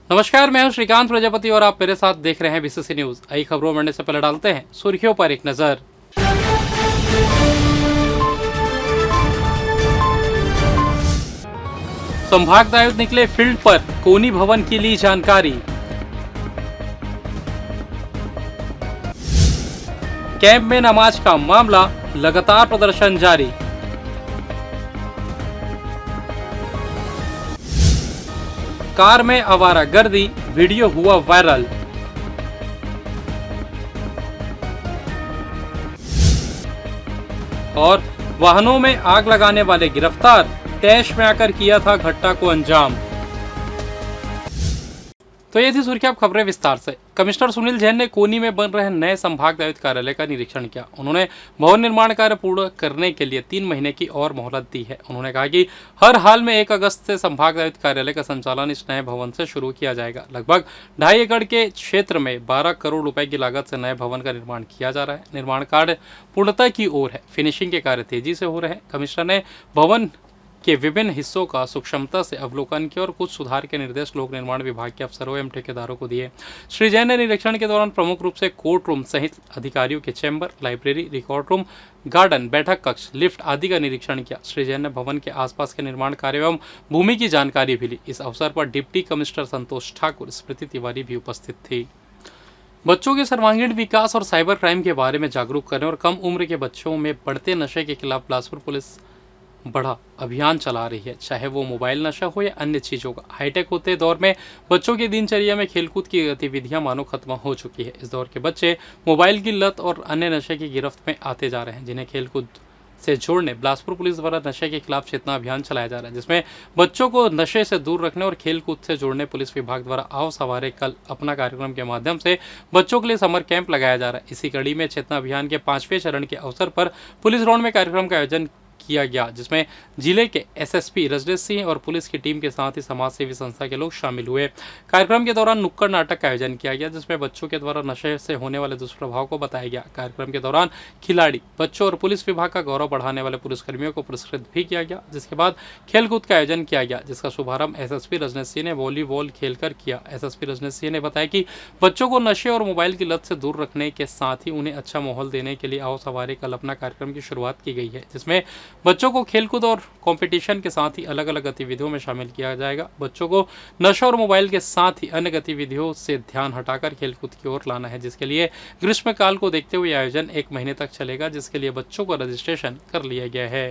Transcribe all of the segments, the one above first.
नमस्कार, मैं हूं श्रीकांत प्रजापति और आप मेरे साथ देख रहे हैं बीसीसी न्यूज। आई खबरों में बढ़ने से पहले डालते हैं सुर्खियों पर एक नजर। संभागायुक्त निकले फील्ड पर, कोनी भवन की ली जानकारी। कैंप में नमाज का मामला, लगातार प्रदर्शन जारी। कार में आवारागर्दी, वीडियो हुआ वायरल। और वाहनों में आग लगाने वाले गिरफ्तार, तैश में आकर किया था घटना को अंजाम। तो ये थी सुर्खियां, खबरें विस्तार से। कमिश्नर सुनील जैन ने कोनी में बन रहे नए संभागायुक्त कार्यालय का निरीक्षण किया। उन्होंने भवन निर्माण कार्य पूर्ण करने के लिए 3 महीने की और मोहलत दी है। उन्होंने कहा कि हर हाल में 1 अगस्त से संभागायुक्त कार्यालय का संचालन इस नए भवन से शुरू किया जाएगा। लगभग 2.5 एकड़ के क्षेत्र में 12 करोड़ रुपए की लागत से नए भवन का निर्माण किया जा रहा है। निर्माण कार्य पूर्णता की ओर है, फिनिशिंग के कार्य तेजी से हो रहे हैं। कमिश्नर ने भवन के विभिन्न हिस्सों का सूक्ष्मता से अवलोकन किया और कुछ सुधार के निर्देश लोक निर्माण विभाग के अफसरों एवं ठेकेदारों को दिए। श्री जैन ने निरीक्षण के दौरान प्रमुख रूप से कोर्ट रूम सहित अधिकारियों के chamber, library, record room, garden, बैठक कक्ष, लिफ्ट आदि का निरीक्षण किया। श्री जैन ने भवन के आसपास के निर्माण कार्य एवं भूमि की जानकारी भी ली। इस अवसर पर डिप्टी कमिश्नर संतोष ठाकुर, स्मृति तिवारी भी उपस्थित थी। बच्चों के सर्वांगीण विकास और साइबर क्राइम के बारे में जागरूक करने और कम उम्र के बच्चों में बढ़ते नशे के खिलाफ बिलासपुर पुलिस बड़ा अभियान चला रही है, चाहे वो मोबाइल नशा हो या अन्य चीज़ों का। हाईटेक होते दौर में बच्चों की दिनचर्या में खेलकूद की गतिविधियां मानो खत्म हो चुकी है। इस दौर के बच्चे मोबाइल की लत और अन्य नशे की गिरफ्त में आते जा रहे हैं, जिन्हें खेलकूद से जोड़ने बिलासपुर पुलिस द्वारा नशे के खिलाफ चेतना अभियान चलाया जा रहा है, जिसमें बच्चों को नशे से दूर रखने और खेलकूद से जोड़ने पुलिस विभाग द्वारा आओ सवारे कल अपना कार्यक्रम के माध्यम से बच्चों के लिए समर कैंप लगाया जा रहा है। इसी कड़ी में चेतना अभियान के 5वें चरण के अवसर पर पुलिस ग्राउंड में कार्यक्रम का आयोजन किया गया, जिसमें जिले के एसएसपी रजनीश सिंह और पुलिस की टीम के साथ ही समाज सेवी संस्था के लोग शामिल हुए। कार्यक्रम के दौरान नुक्कड़ नाटक का आयोजन किया गया, जिसमें बच्चों के द्वारा नशे से होने वाले दुष्प्रभाव को बताया गया। कार्यक्रम के दौरान खिलाड़ी, बच्चों और पुलिस विभाग का गौरव बढ़ाने वाले पुलिसकर्मियों को पुरस्कृत भी किया गया। जिसके बाद खेलकूद का आयोजन किया गया, जिसका शुभारंभ एसएसपी रजनीश सिंह ने वॉलीबॉल खेलकर किया। एसएसपी रजनीश सिंह ने बताया कि बच्चों को नशे और मोबाइल की लत से दूर रखने के साथ ही उन्हें अच्छा माहौल देने के लिए आओ सवारे कल अपना कार्यक्रम की शुरुआत की गई है, जिसमें बच्चों को खेलकूद और कंपटीशन के साथ ही अलग अलग गतिविधियों में शामिल किया जाएगा। बच्चों को नशा और मोबाइल के साथ ही अन्य गतिविधियों से ध्यान हटाकर खेलकूद की ओर लाना है, जिसके लिए ग्रीष्मकाल को देखते हुए आयोजन 1 महीने तक चलेगा, जिसके लिए बच्चों का रजिस्ट्रेशन कर लिया गया है।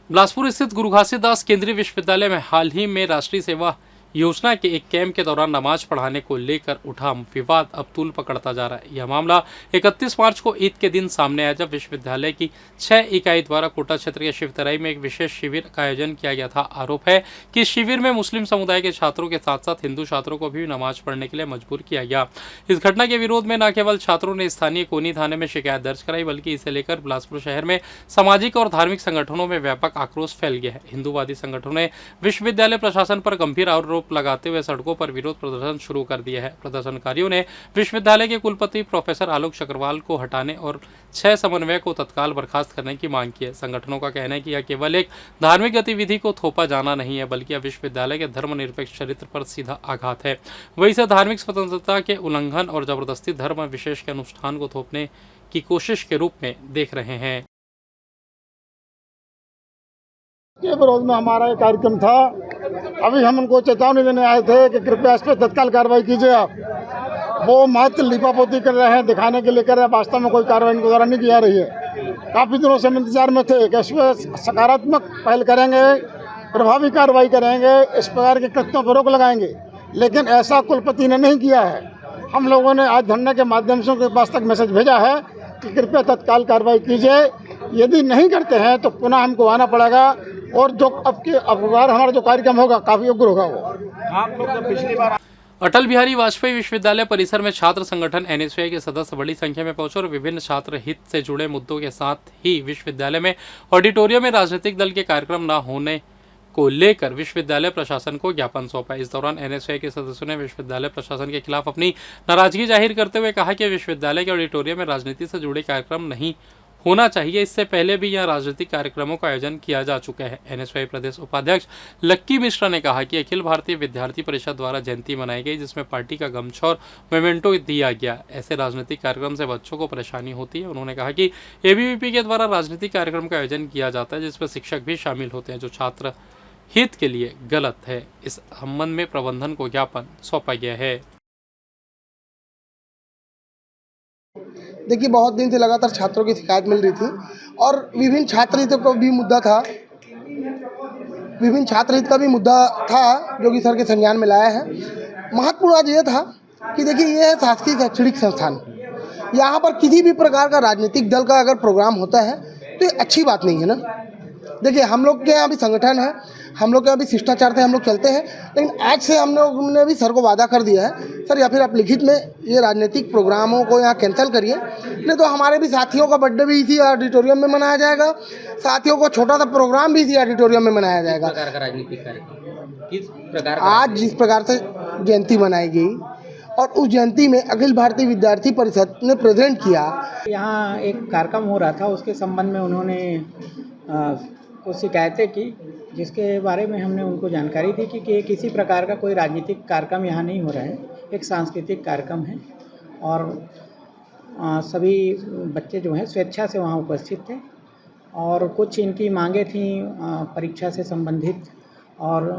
बिलासपुर स्थित गुरु घासीदास केंद्रीय विश्वविद्यालय में हाल ही में राष्ट्रीय सेवा योजना के एक कैंप के दौरान नमाज पढ़ाने को लेकर उठा विवाद अब तूल पकड़ता जा रहा है। यह मामला 31 मार्च को ईद के दिन सामने आया, जब विश्वविद्यालय की 6 इकाई द्वारा कोटा क्षेत्र के शिवतराई में एक विशेष शिविर का आयोजन किया गया था। आरोप है कि शिविर में मुस्लिम समुदाय के छात्रों के साथ साथ हिंदू छात्रों को भी नमाज पढ़ने के लिए मजबूर किया गया। इस घटना के विरोध में न केवल छात्रों ने स्थानीय कोनी थाने में शिकायत दर्ज कराई, बल्कि इसे लेकर बिलासपुर शहर में सामाजिक और धार्मिक संगठनों में व्यापक आक्रोश फैल गया है। हिंदूवादी संगठनों ने विश्वविद्यालय प्रशासन पर गंभीर आरोप लगाते हुए सड़कों पर विरोध प्रदर्शन शुरू कर दिया है। प्रदर्शनकारियों ने विश्वविद्यालय के कुलपति प्रोफेसर आलोक चक्रवाल को हटाने और 6 समन्वयक को तत्काल बर्खास्त करने की मांग की है। संगठनों का कहना है कि यह केवल एक धार्मिक गतिविधि को थोपा जाना नहीं है, बल्कि यह विश्वविद्यालय के धर्मनिरपेक्ष चरित्र पर सीधा आघात है। वही इसे धार्मिक स्वतंत्रता के उल्लंघन और जबरदस्ती धर्म विशेष के अनुष्ठान को थोपने की कोशिश के रूप में देख रहे हैं। के विरोध में हमारा एक कार्यक्रम था। अभी हम उनको चेतावनी देने आए थे कि कृपया इस पर तत्काल कार्रवाई कीजिए। आप वो मात्र लिपापोती कर रहे हैं, दिखाने के लिए कर रहे हैं, वास्तव में कोई कार्रवाई इनके द्वारा नहीं की जा रही है। काफ़ी दिनों से हम इंतजार में थे कि इस पर सकारात्मक पहल करेंगे, प्रभावी कार्रवाई करेंगे, इस प्रकार के कृत्यों पर रोक लगाएंगे, लेकिन ऐसा कुलपति ने नहीं किया है। हम लोगों ने आज धरने के माध्यम से उनके पास तक मैसेज भेजा है कि कृपया तत्काल कार्रवाई कीजिए। यदि नहीं करते हैं तो पुनः हमको आना पड़ेगा और जो अब बार हमारा जो कार्यक्रम होगा काफी उग्र होगा। वो आप लोग जब पिछली बार अटल बिहारी वाजपेयी विश्वविद्यालय परिसर में छात्र संगठन एनएसयूआई के सदस्य बड़ी संख्या में पहुंचे और विभिन्न छात्र हित से जुड़े मुद्दों के साथ ही विश्वविद्यालय में ऑडिटोरियम में राजनीतिक दल के कार्यक्रम न होने को लेकर विश्वविद्यालय प्रशासन को ज्ञापन सौंपा। इस दौरान एनएसयूआई के सदस्यों ने विश्वविद्यालय प्रशासन के खिलाफ अपनी नाराजगी जाहिर करते हुए कहा कि विश्वविद्यालय के ऑडिटोरियम में राजनीति से जुड़े कार्यक्रम नहीं होना चाहिए। इससे पहले भी यहाँ राजनीतिक कार्यक्रमों का आयोजन किया जा चुका है। एनएसयूआई प्रदेश उपाध्यक्ष लक्की मिश्रा ने कहा कि अखिल भारतीय विद्यार्थी परिषद द्वारा जयंती मनाई गई, जिसमें पार्टी का गमछा और मेमेंटो दिया गया। ऐसे राजनीतिक कार्यक्रम से बच्चों को परेशानी होती है। उन्होंने कहा कि एबीवीपी के द्वारा राजनीतिक कार्यक्रम का आयोजन किया जाता है, जिसमें शिक्षक भी शामिल होते हैं, जो छात्र हित के लिए गलत है। इस संबंध में प्रबंधन को ज्ञापन सौंपा गया है। देखिए, बहुत दिन से लगातार छात्रों की शिकायत मिल रही थी और विभिन्न छात्र हितों का भी मुद्दा था, जो कि सर के संज्ञान में लाया है। महत्वपूर्ण आज ये था कि देखिए, ये है शासकीय शैक्षणिक संस्थान। यहाँ पर किसी भी प्रकार का राजनीतिक दल का अगर प्रोग्राम होता है तो ये अच्छी बात नहीं है ना। देखिए, हम लोग के यहाँ भी संगठन है, हम लोग के यहाँ भी शिष्टाचार से हम लोग चलते हैं, लेकिन आज से हम लोग ने भी सर को वादा कर दिया है, सर या फिर आप लिखित में ये राजनीतिक प्रोग्रामों को यहाँ कैंसिल करिए, नहीं तो हमारे भी साथियों का बर्थडे भी इसी ऑडिटोरियम में मनाया जाएगा, साथियों को छोटा सा प्रोग्राम भी इसी ऑडिटोरियम में मनाया जाएगा। किस प्रकार का राजनीतिक कार्यक्रम? किस प्रकार का? आज जिस प्रकार से जयंती मनाई गई और उस जयंती में अखिल भारतीय विद्यार्थी परिषद ने प्रेजेंट किया। यहाँ एक कार्यक्रम हो रहा था, उसके संबंध में उन्होंने कुछ शिकायतें की, जिसके बारे में हमने उनको जानकारी दी कि किसी प्रकार का कोई राजनीतिक कार्यक्रम यहाँ नहीं हो रहा है, एक सांस्कृतिक कार्यक्रम है और सभी बच्चे जो हैं स्वेच्छा से वहाँ उपस्थित थे और कुछ इनकी मांगें थी परीक्षा से संबंधित और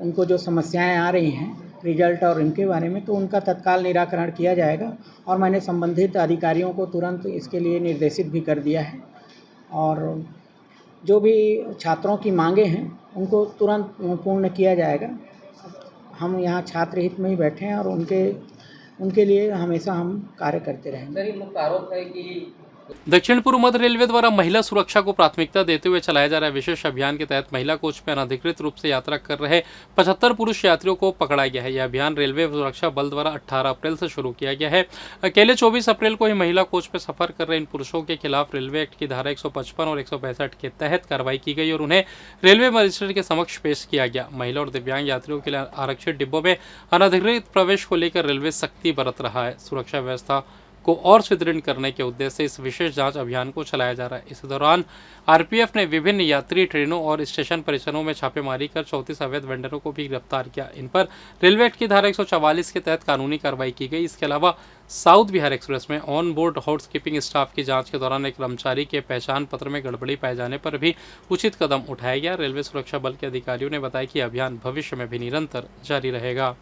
उनको जो समस्याएं आ रही हैं रिजल्ट और इनके बारे में, तो उनका तत्काल निराकरण किया जाएगा और मैंने संबंधित अधिकारियों को तुरंत इसके लिए निर्देशित भी कर दिया है और जो भी छात्रों की मांगें हैं उनको तुरंत पूर्ण किया जाएगा। हम यहाँ छात्र हित में ही बैठे हैं और उनके लिए हमेशा हम कार्य करते रहेंगे। सर, ये मुख्य आरोप है कि दक्षिण पूर्व मध्य रेलवे द्वारा महिला सुरक्षा को प्राथमिकता देते हुए चलाया जा रहा विशेष अभियान के तहत महिला कोच में अनधिकृत रूप से यात्रा कर रहे 75 पुरुष यात्रियों को पकड़ा गया है। यह अभियान रेलवे सुरक्षा बल द्वारा 18 अप्रैल से शुरू किया गया है। अकेले 24 अप्रैल को ही महिला कोच में सफर कर रहे इन पुरुषों के खिलाफ रेलवे एक्ट की धारा 155 और 165 के तहत कार्रवाई की गई और उन्हें रेलवे मजिस्ट्रेट के समक्ष पेश किया गया। महिला और दिव्यांग यात्रियों के लिए आरक्षित डिब्बों में अनधिकृत प्रवेश को लेकर रेलवे सख्ती बरत रहा है। सुरक्षा व्यवस्था को और सुदृढ़ करने के उद्देश्य से इस विशेष जांच अभियान को चलाया जा रहा है। इस दौरान आरपीएफ ने विभिन्न यात्री ट्रेनों और स्टेशन परिसरों में छापेमारी कर 34 अवैध वेंडरों को भी गिरफ्तार किया। इन पर रेलवे एक्ट की धारा 144 के तहत कानूनी कार्रवाई की गई। इसके अलावा साउथ बिहार एक्सप्रेस में on board house keeping staff की जांच के दौरान एक कर्मचारी के पहचान पत्र में गड़बड़ी पाए जाने पर भी उचित कदम उठाया गया। रेलवे सुरक्षा बल के अधिकारियों ने बताया कि अभियान भविष्य में भी निरंतर जारी रहेगा।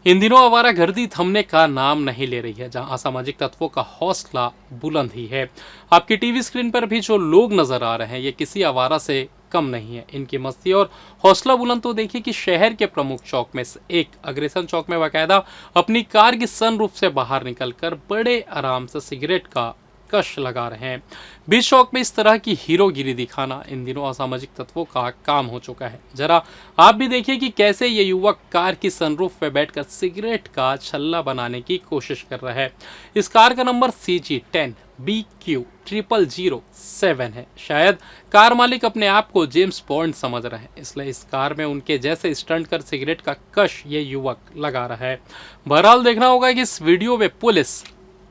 इन दिनों आवारागर्दी थमने का नाम नहीं ले रही है, जहां असामाजिक तत्वों का हौसला बुलंद ही है। आपकी टीवी स्क्रीन पर भी जो लोग नजर आ रहे हैं ये किसी आवारा से कम नहीं है। इनकी मस्ती और हौसला बुलंद तो देखिए कि शहर के प्रमुख चौक में से एक अग्रसेन चौक में बाकायदा अपनी कार की सनरूफ से बाहर निकलकर बड़े आराम से सिगरेट का कश लगा रहे हैं। बीच चौक में इस तरह की हीरोगिरी दिखाना इन दिनों असामाजिक तत्वों का काम हो चुका है। जरा आप भी देखिए कि कैसे ये युवक कार की सनरूफ पे बैठकर सिगरेट का छल्ला बनाने की कोशिश कर रहा है। इस कार का नंबर CG10BQ0007 है। शायद कार मालिक अपने आप को जेम्स बॉन्ड समझ रहे हैं, इसलिए इस कार में उनके जैसे स्टंट कर सिगरेट का कश ये युवक लगा रहा है। बहरहाल देखना होगा कि इस वीडियो में पुलिस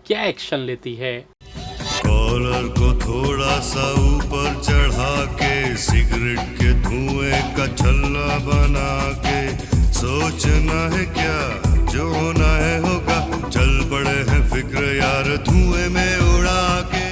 क्या एक्शन लेती है। कॉलर को थोड़ा सा ऊपर चढ़ा के सिगरेट के धुएं का छल्ला बना के सोचना है क्या जो होना है होगा, चल पड़े हैं फिक्र यार धुएं में उड़ा के।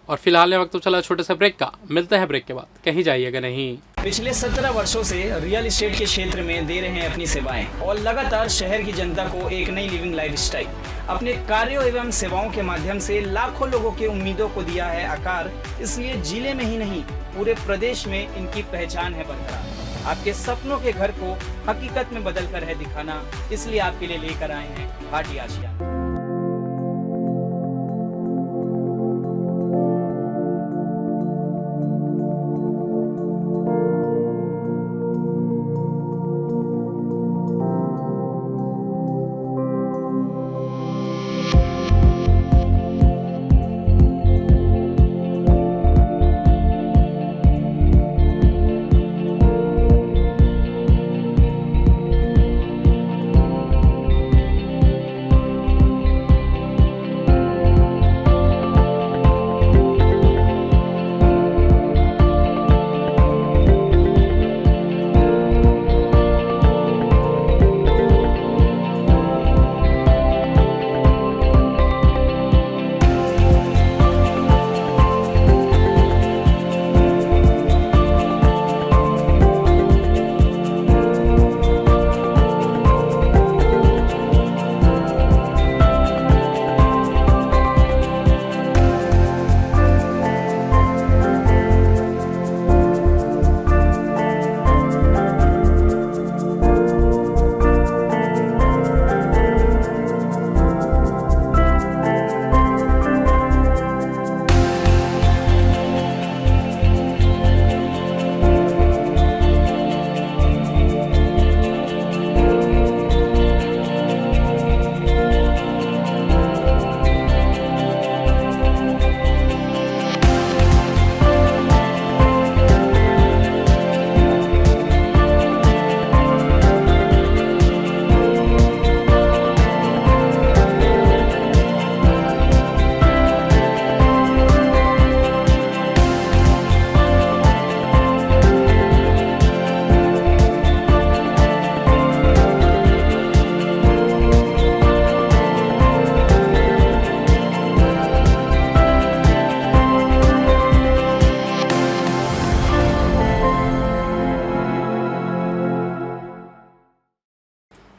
और फिलहाल ये वक्त तो चला छोटे से ब्रेक का, मिलते हैं ब्रेक के बाद, कहीं जाइएगा नहीं। पिछले 17 वर्षों से रियल एस्टेट के क्षेत्र में दे रहे हैं अपनी सेवाएं और लगातार शहर की जनता को एक नई लिविंग लाइफस्टाइल। अपने कार्यों एवं सेवाओं के माध्यम से लाखों लोगों की उम्मीदों को दिया है आकार, इसलिए जिले में ही नहीं पूरे प्रदेश में इनकी पहचान है बरकरार। आपके सपनों के घर को हकीकत में बदल कर है दिखाना, इसलिए आपके लिए लेकर आए हैं भाटी आशिया।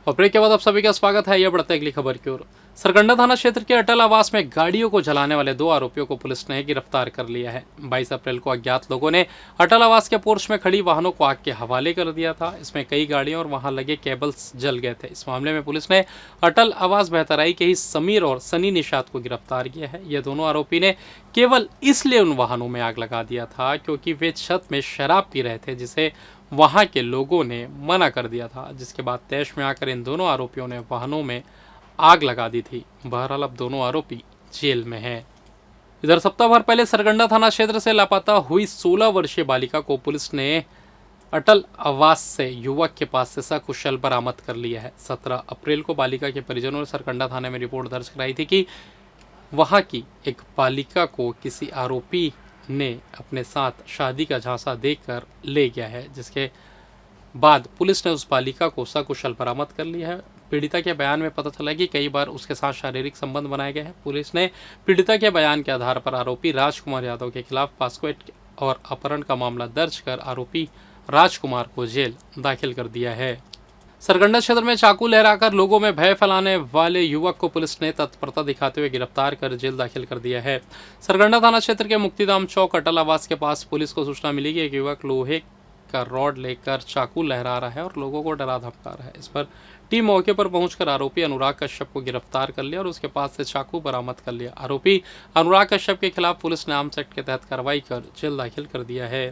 और ब्रेक के बाद आप सभी का स्वागत है। यह बढ़ते अगली खबर की ओर। सरकंडा थाना क्षेत्र के अटल आवास में गाड़ियों को जलाने वाले 2 आरोपियों को पुलिस ने गिरफ्तार कर लिया है। 22 अप्रैल को अज्ञात लोगों ने अटल आवास के पोर्च में खड़ी वाहनों को आग के हवाले कर दिया था। इसमें कई गाड़ियां और वहां लगे केबल्स जल गए थे। इस मामले में पुलिस ने अटल आवास बेहतराई के ही समीर और सनी निषाद को गिरफ्तार किया है। ये दोनों आरोपी ने केवल इसलिए उन वाहनों में आग लगा दिया था क्योंकि वे छत में शराब पी रहे थे, जिसे वहां के लोगों ने मना कर दिया था, जिसके बाद तैश में आकर इन दोनों आरोपियों ने वाहनों में आग लगा दी थी। बहरहाल अब दोनों आरोपी जेल में हैं। इधर सप्ताह भर पहले सरकंडा थाना क्षेत्र से लापता हुई 16 वर्षीय बालिका को पुलिस ने अटल आवास से युवक के पास से सकुशल बरामद कर लिया है। 17 अप्रैल को बालिका के परिजनों ने सरकंडा थाने में रिपोर्ट दर्ज कराई थी कि वहां की एक बालिका को किसी आरोपी ने अपने साथ शादी का झांसा देकर ले गया है, जिसके बाद पुलिस ने उस बालिका को सकुशल बरामद कर लिया है। पीड़िता के बयान में पता चला कि कई बार उसके साथ शारीरिक संबंध बनाए गए हैं। पुलिस ने पीड़िता के बयान के आधार पर आरोपी राजकुमार यादव के खिलाफ पॉस्को एक्ट और अपहरण का मामला दर्ज कर आरोपी राजकुमार को जेल दाखिल कर दिया है। सरकंडा क्षेत्र में चाकू लहराकर लोगों में भय फैलाने वाले युवक को पुलिस ने तत्परता दिखाते हुए गिरफ्तार कर जेल दाखिल कर दिया है। सरकंडा थाना क्षेत्र के मुक्तिधाम चौक अटल आवास के पास पुलिस को सूचना मिली कि एक युवक लोहे का रॉड लेकर चाकू लहरा रहा है और लोगों को डरा धमका रहा है। इस पर टीम मौके पर पहुंचकर आरोपी अनुराग कश्यप को गिरफ्तार कर लिया और उसके पास से चाकू बरामद कर लिया। आरोपी अनुराग कश्यप के खिलाफ पुलिस ने आर्म्स एक्ट के तहत कार्रवाई कर जेल दाखिल कर दिया है।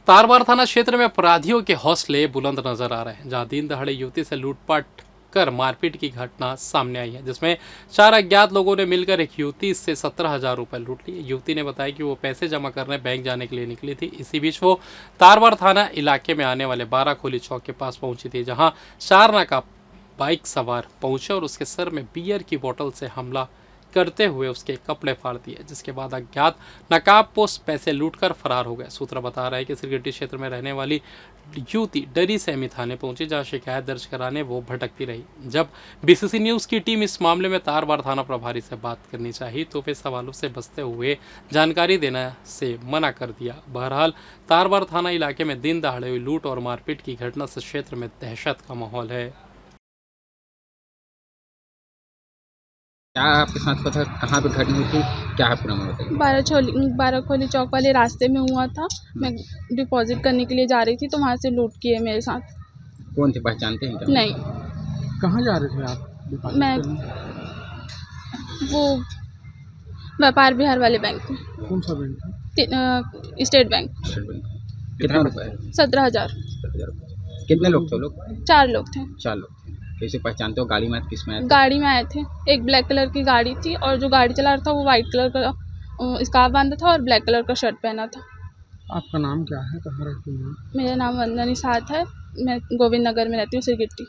तारबार थाना क्षेत्र में अपराधियों के हौसले बुलंद नजर आ रहे हैं, जहां दिन दहाड़े युवती से लूटपाट कर मारपीट की घटना सामने आई है, जिसमें 4 अज्ञात लोगों ने मिलकर एक युवती से 17,000 रुपए लूट लिए। युवती ने बताया कि वो पैसे जमा करने बैंक जाने के लिए निकली थी। इसी बीच वो तारबार थाना इलाके में आने वाले 12 खोली चौक के पास पहुंची थी, जहां 4 नाका बाइक सवार पहुंचे और उसके सर में बियर की बोतल से हमला करते हुए उसके कपड़े फाड़ दिए, जिसके बाद अज्ञात नकाबपोश पैसे लूटकर फरार हो गए। सूत्र बता रहा है कि सिरगिट्टी क्षेत्र में रहने वाली युवती डरी सहमी थाने पहुंची, जहां शिकायत दर्ज कराने वो भटकती रही। जब बीसीसी न्यूज़ की टीम इस मामले में तारबार थाना प्रभारी से बात करनी चाहिए तो वे सवालों से बचते हुए जानकारी देने से मना कर दिया। बहरहाल तारबार थाना इलाके में दिन दहाड़े हुई लूट और मारपीट की घटना से क्षेत्र में दहशत का माहौल है। क्या आपके साथ पता कहाँ पे घटना हुई थी, क्या है पूरा बताइए। 12 खोली चौक वाले रास्ते में हुआ था। मैं डिपॉजिट करने के लिए जा रही थी तो वहाँ से लूट किए मेरे साथ। कौन थे, पहचानते हैं क्या? नहीं। कहाँ जा रहे थे आप? मैं वो व्यापार बिहार वाले बैंक में। कौन सा बैंक? State bank. कितना रुपये? 17,000। कितने लोग थे लोग? 4 लोग थे। 4 लोग थे। कैसे पहचानते हो? गाड़ी में किस में आए थे? गाड़ी में आए थे। एक ब्लैक कलर की गाड़ी थी और जो गाड़ी चला रहा था वो वाइट कलर का स्कार्फ बांधा था और ब्लैक कलर का शर्ट पहना था। आपका नाम क्या है, कहाँ रहती हैं? मेरा नाम वंदना निषाद है। मैं गोविंद नगर में रहती हूँ, सिरगिट्टी।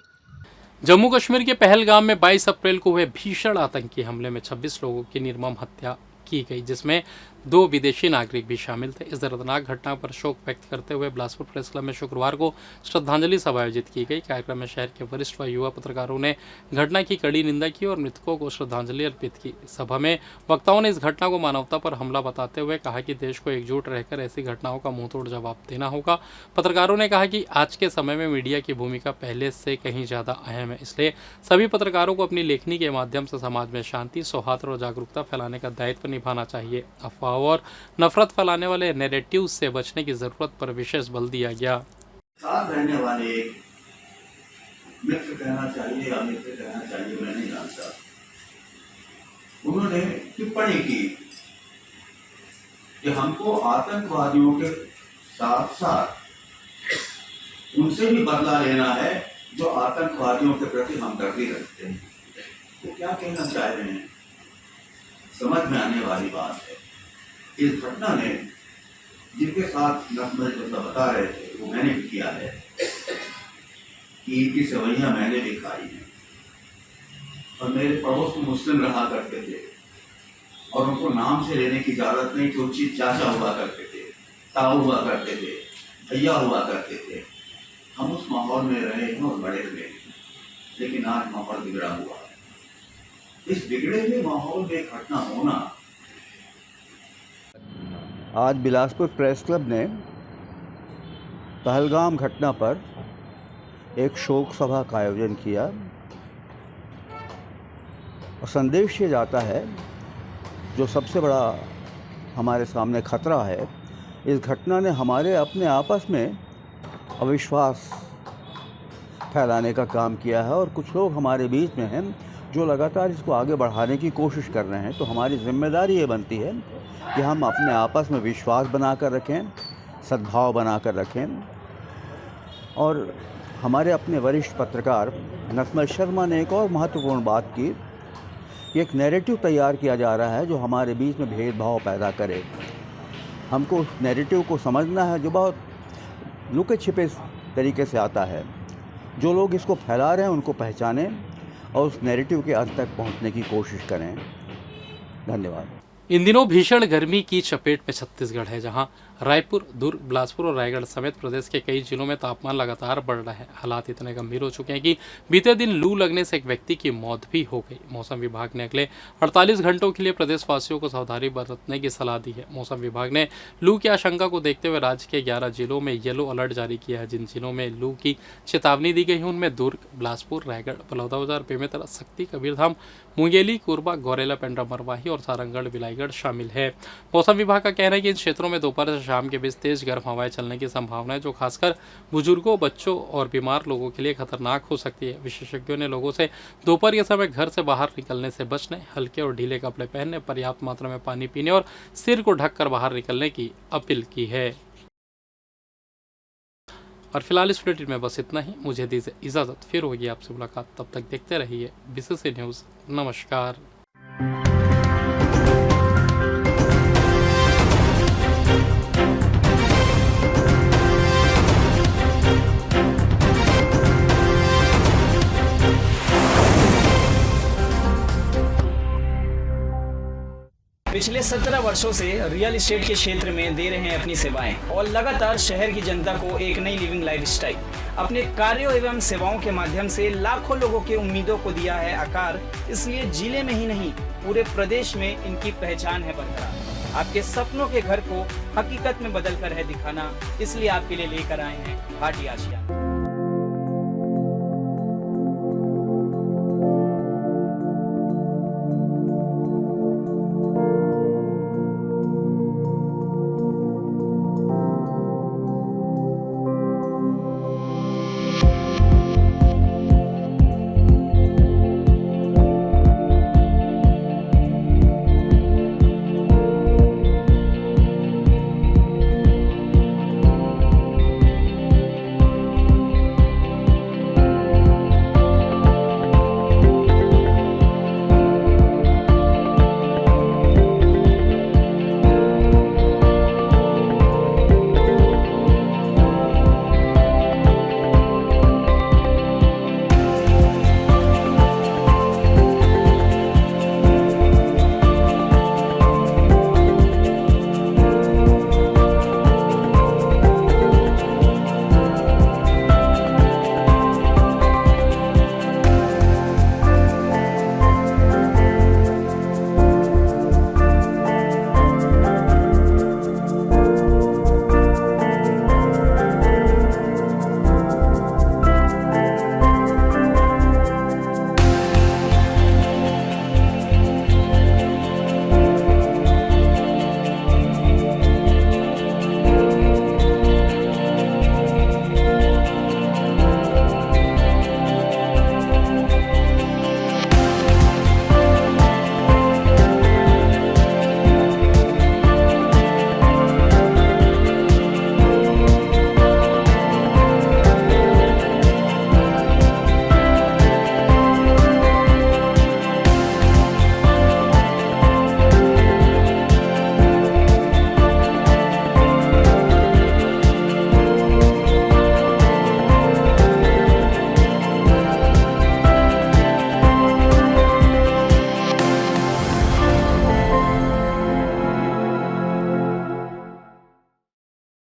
जम्मू कश्मीर के पहलगाम में 22 अप्रैल को हुए भीषण आतंकी हमले में 26 लोगों की निर्मम हत्या की गई, जिसमें 2 विदेशी नागरिक भी शामिल थे। इस दर्दनाक घटना पर शोक व्यक्त करते हुए बिलासपुर प्रेस क्लब में शुक्रवार को श्रद्धांजलि सभा आयोजित की गई। कार्यक्रम में शहर के वरिष्ठ व युवा पत्रकारों ने घटना की कड़ी निंदा की और मृतकों को श्रद्धांजलि अर्पित की। सभा में वक्ताओं ने इस घटना को मानवता पर हमला बताते हुए कहा कि देश को एकजुट रहकर ऐसी घटनाओं का मुंहतोड़ जवाब देना होगा। पत्रकारों ने कहा कि आज के समय में मीडिया की भूमिका पहले से कहीं ज़्यादा अहम है, इसलिए सभी पत्रकारों को अपनी लेखनी के माध्यम से समाज में शांति, सौहार्द और जागरूकता फैलाने का दायित्व निभाना चाहिए। अफवाहों और नफरत फैलाने वाले नैरेटिव से बचने की जरूरत पर विशेष बल दिया गया। साथ रहने वाले मित्र कहना चाहिए या मित्र कहना चाहिए, मैं नहीं जानता, उन्होंने टिप्पणी की कि हमको आतंकवादियों के साथ साथ उनसे भी बदला लेना है जो आतंकवादियों के प्रति हमदर्दी रखते हैं। वो क्या कहना चाह रहे हैं, समझ में आने वाली बात है। इस घटना ने जिनके साथ नकमल जो बता रहे थे वो मैंने भी किया है कि ईद की सेवैयाँ मैंने भी खाई हैं और मेरे पड़ोस में मुस्लिम रहा करते थे और उनको नाम से लेने की इजाज़त नहीं थी। उचित चाचा हुआ करते थे, ताऊ हुआ करते थे, भैया हुआ करते थे। हम उस माहौल में रहे हैं और बड़े हुए, लेकिन आज माहौल बिगड़ा हुआ है। इस बिगड़े हुए माहौल में घटना होना। आज बिलासपुर प्रेस क्लब ने पहलगाम घटना पर एक शोक सभा का आयोजन किया और संदेश ये जाता है, जो सबसे बड़ा हमारे सामने खतरा है, इस घटना ने हमारे अपने आपस में अविश्वास फैलाने का काम किया है और कुछ लोग हमारे बीच में हैं जो लगातार इसको आगे बढ़ाने की कोशिश कर रहे हैं। तो हमारी जिम्मेदारी ये बनती है कि हम अपने आपस में विश्वास बनाकर रखें, सद्भाव बनाकर रखें। और हमारे अपने वरिष्ठ पत्रकार नटमल शर्मा ने एक और महत्वपूर्ण बात की कि एक नैरेटिव तैयार किया जा रहा है जो हमारे बीच में भेदभाव पैदा करे। हमको उस नैरेटिव को समझना है जो बहुत लुके छिपे तरीके से आता है। जो लोग इसको फैला रहे हैं उनको पहचानें और उस नैरेटिव के अंत तक पहुंचने की कोशिश करें। धन्यवाद। इन दिनों भीषण गर्मी की चपेट में छत्तीसगढ़ है, जहां रायपुर, दुर्ग, बिलासपुर और रायगढ़ समेत प्रदेश के कई जिलों में तापमान लगातार बढ़ रहा है। हालात इतने गंभीर हो चुके हैं कि बीते दिन लू लगने से एक व्यक्ति की मौत भी हो गई। मौसम विभाग ने अगले 48 घंटों के लिए प्रदेशवासियों को सावधानी बरतने की सलाह दी है। मौसम विभाग ने लू की आशंका को देखते हुए राज्य के 11 जिलों में येलो अलर्ट जारी किया है। जिन जिलों में लू की चेतावनी दी गई है उनमें दुर्ग, बिलासपुर, रायगढ़, बलौदाबाजार, बेमेतरा, सक्ती, कबीरधाम, मुंगेली, कोरबा, गौरेला, पेंड्रा, मरवाही और सारंगढ़, बिलाईगढ़ शामिल है। मौसम विभाग का कहना है कि इन क्षेत्रों में दोपहर से शाम के बीच तेज गर्म हवाएं चलने की संभावना है, जो खासकर बुजुर्गों, बच्चों और बीमार लोगों के लिए खतरनाक हो सकती है। विशेषज्ञों ने लोगों से दोपहर के समय घर से बाहर निकलने से बचने, हल्के और ढीले कपड़े पहनने, पर्याप्त मात्रा में पानी पीने और सिर को ढककर बाहर निकलने की अपील की है। और फिलहाल इस बुलेटिन में बस इतना ही। मुझे दीजिए इजाजत, फिर होगी आपसे मुलाकात। तब तक देखते रहिए बीसीसी न्यूज़। नमस्कार। पिछले 17 वर्षों से रियल एस्टेट के क्षेत्र में दे रहे हैं अपनी सेवाएं और लगातार शहर की जनता को एक नई लिविंग लाइफस्टाइल। अपने कार्यों एवं सेवाओं के माध्यम से लाखों लोगों की उम्मीदों को दिया है आकार। इसलिए जिले में ही नहीं, पूरे प्रदेश में इनकी पहचान है बरकरार। आपके सपनों के घर को हकीकत में बदल कर है दिखाना, इसलिए आपके लिए लेकर आए हैं भाटी आशिया।